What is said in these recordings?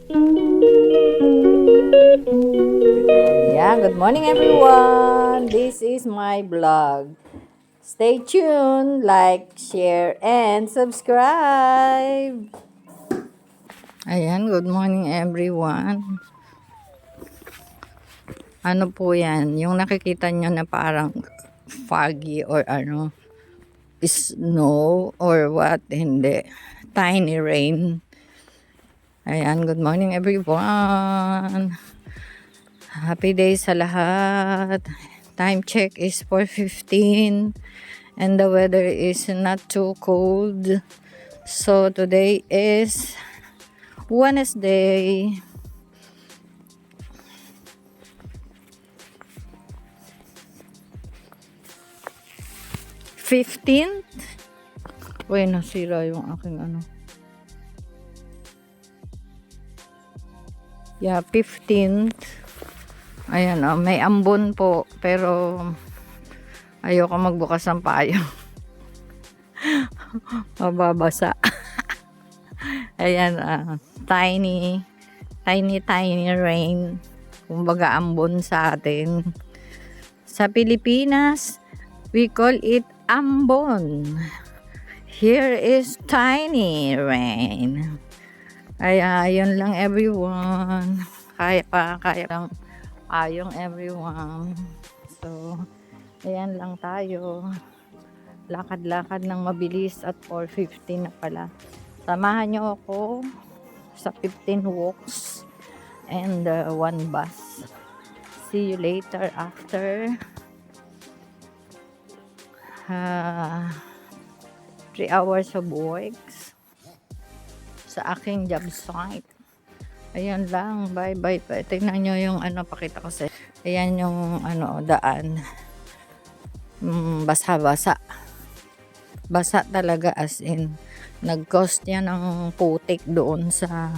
Yeah, good morning everyone. This is my vlog. Stay tuned, like, share, and subscribe. Ayan, good morning everyone. Ano po yan? Yung nakikita nyo na parang foggy or ano, snow or what? Hindi. Tiny rain. Ayan, good morning everyone. Happy day sa lahat. Time check is 4:15 and the weather is not too cold. So today is Wednesday. '15th. Uy, nasira yung aking ano. Yeah, 15th. Ayan, may ambon po. Pero ayoko magbukas ng payong. Mababasa. Ayan, tiny rain. Kumbaga ambon sa atin. Sa Pilipinas, we call it ambon. Here is tiny rain. Kaya, ayun lang everyone. Kaya lang payong everyone. So, ayan lang tayo. Lakad-lakad ng mabilis at 4:15 na pala. Samahan nyo ako sa 15 walks and 1 bus. See you later after 3 hours of works sa aking job site. Ayan lang, bye bye. Tingnan nyo yung ano, pakita ko sa. Ayan yung ano, daan. Basa-basa. Basa talaga, as in nag-cost yan ng putik doon sa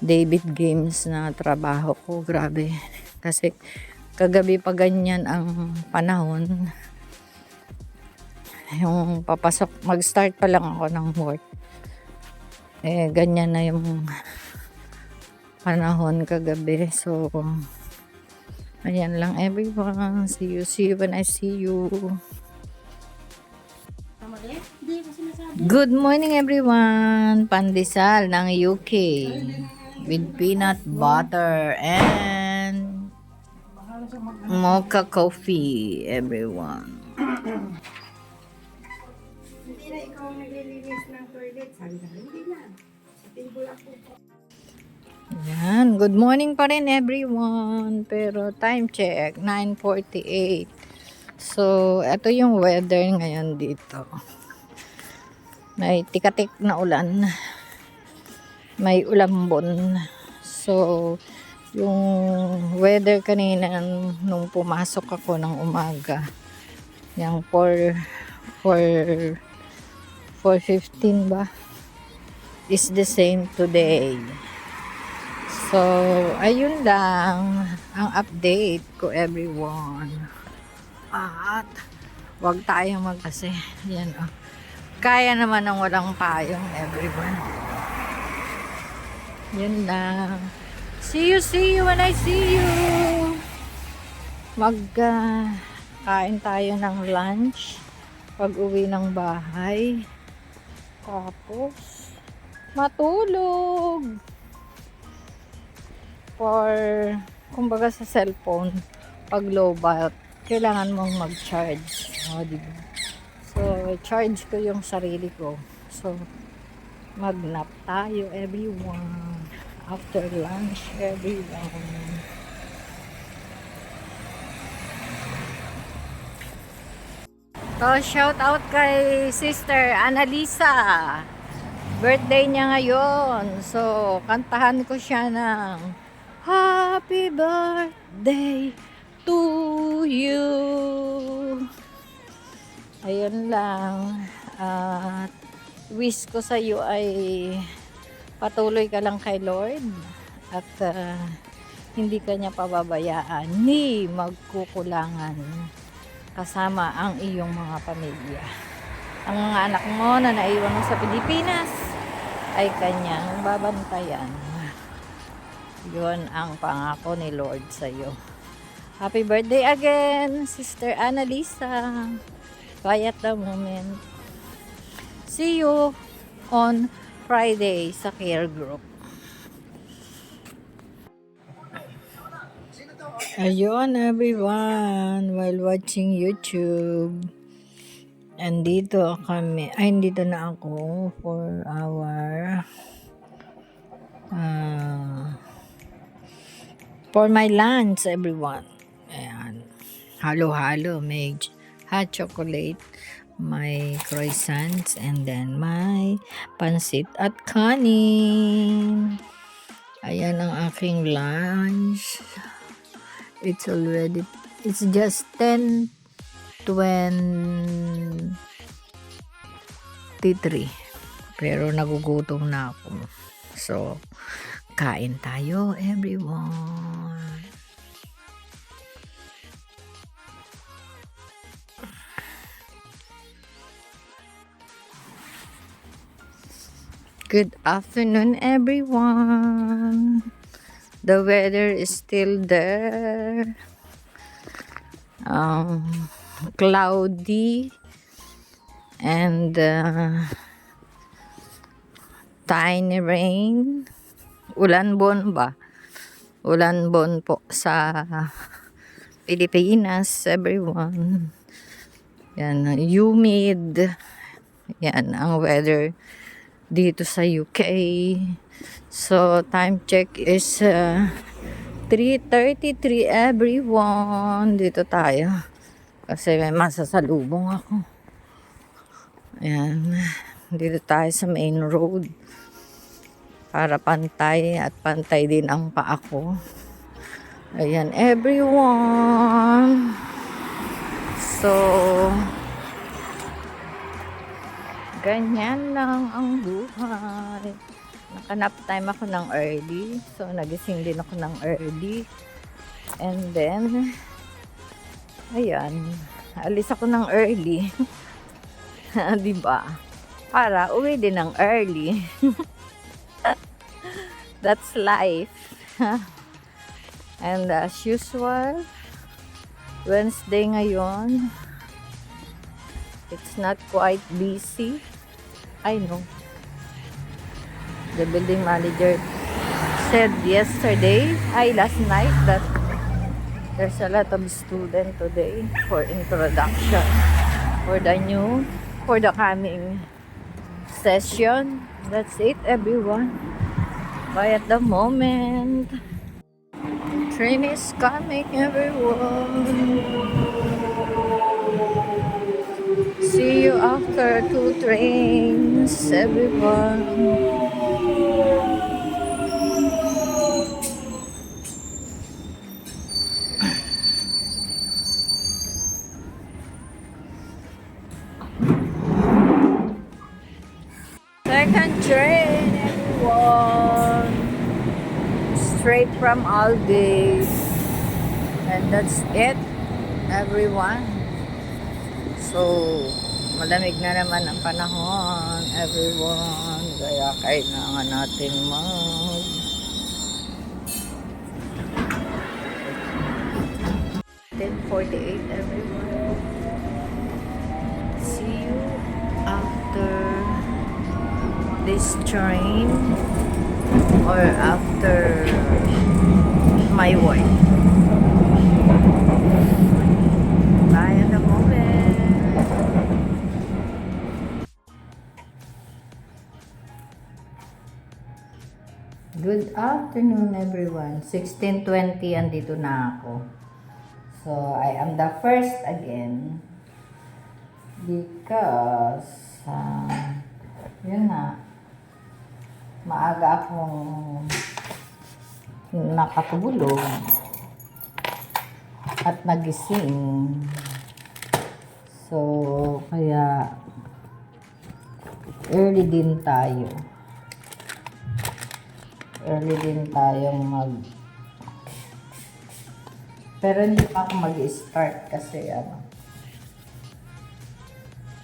David Games na trabaho ko. Grabe. Kasi kagabi pa ganyan ang panahon. Yung papasok, mag-start pa lang ako ng work. Ganyan na yung panahon kagabi. So, ayan lang everyone. See you when I see you. Good morning everyone. Pandesal ng UK with peanut butter and mocha coffee everyone. Hindi na ikaw naglilinis ng toilet. Sabi ka, hindi na. Sa table ako. Yan, good morning pa rin everyone. Pero time check 9:48. So, ito yung weather ngayon dito. May tikatik na ulan. May ulambon. So, yung weather kanina nung pumasok ako ng umaga, yung 4:15 ba, is the same today. So, ayun lang ang update ko everyone. At wag tayong kasi yan kaya naman ng walang payong everyone. Yun lang. See you when I see you. Kain tayo ng lunch pag uwi ng bahay. Tapos matulog. Kumbaga sa cellphone, pag low bat, kailangan mong mag-charge. Diba? So, charge ko yung sarili ko. So, mag-nap tayo everyone. After lunch everyone. So, shout out kay Sister Annalisa. Birthday niya ngayon. So, kantahan ko siya ng Happy birthday to you. Ayun lang. At wish ko sa iyo ay patuloy ka lang kay Lord at hindi ka niya pababayaan ni magkukulangan kasama ang iyong mga pamilya. Ang mga anak mo na naiwan mo sa Pilipinas ay kanyang babantayan. Yun ang pangako ni Lord sa'yo. Happy birthday again, Sister Annalisa. Quiet the moment. See you on Friday sa care group. Ayun everyone, while watching YouTube, andito kami, andito na ako for our for my lunch everyone. Ayan, halo-halo, may hot chocolate, may croissants, and then may pansit at kanin. Ayan ang aking lunch. It's just 10:23. Pero nagugutom na ako. So, kain tayo, everyone. Good afternoon, everyone. The weather is still there. Cloudy and tiny rain. Ulan-bon ba? Ulan-bon po sa Pilipinas, everyone. Yan, humid. Yan ang weather dito sa UK. So, time check is 3:33 everyone. Dito tayo. Kasi may masasalubong ako. Ayan. Dito tayo sa main road. Para pantay at pantay din ang paa ko. Ayan everyone. So, ganyan lang ang buhay. Nakanap time ako ng early. So, nagising din ako ng early. And then, ayan. Alis ako ng early. Diba? Para uwi din ng early. That's life. And as usual, Wednesday ngayon. It's not quite busy. I know. The building manager said last night, that there's a lot of students today for introduction for the coming session. That's it, everyone. Bye at the moment. Train is coming, everyone. See you after 2 trains, everyone. Second train, everyone. Straight from Aldi. And that's it, everyone. So, malamig na naman ang panahon, everyone. Kaya kailangan natin 10:48, everyone. See you after this train or after my work. Bye at the moment. Good afternoon, everyone. 16:20, andito na ako. So, I am the first again because yun na, maaga akong nakatulog at nagising. So, kaya early din tayong pero hindi pa ako mag-start kasi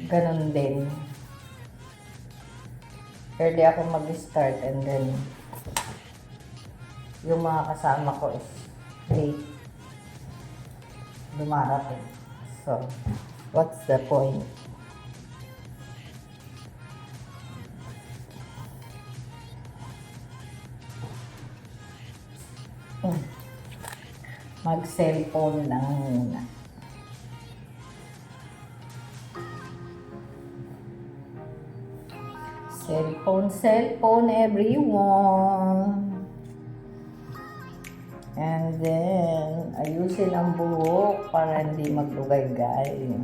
ganun din. Early ako mag-start and then yung mga kasama ko is late dumarating. So, what's the point? Mag-cellphone lang muna. Cellphone, everyone. And then, ayusin ang buhok para hindi maglugay-gay.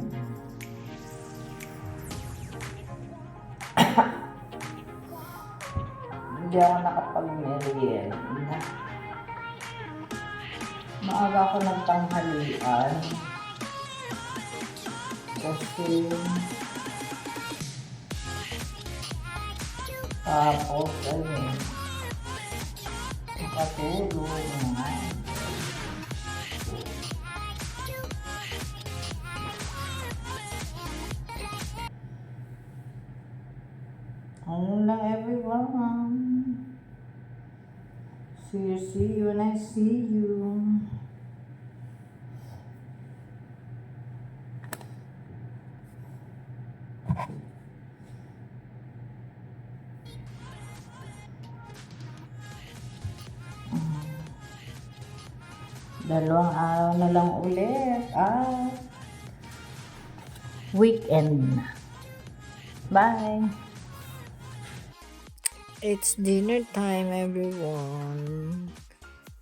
Hindi ako nakapag-merienda. Maaga ako nagtanghalian. Kasi, tapos, ayun, nakatulog na. Ayun lang, everyone. See you when I see you. Dalawang araw na lang ulit. Weekend. Bye. It's dinner time, everyone.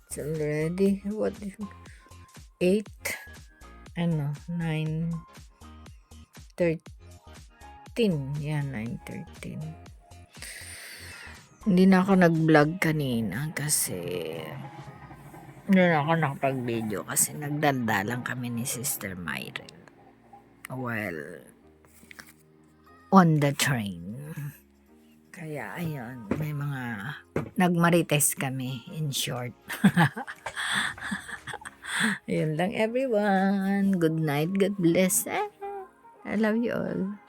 It's already, 8? 9:13. Yeah, 9:13. Hindi na ako nag-vlog kanina kasi hindi na ako nakapag-video kasi nagdanda lang kami ni Sister Myra while on the train. Kaya ayun, may mga nagmarites kami, in short. Ayun lang, everyone. Good night, God bless. I love you all.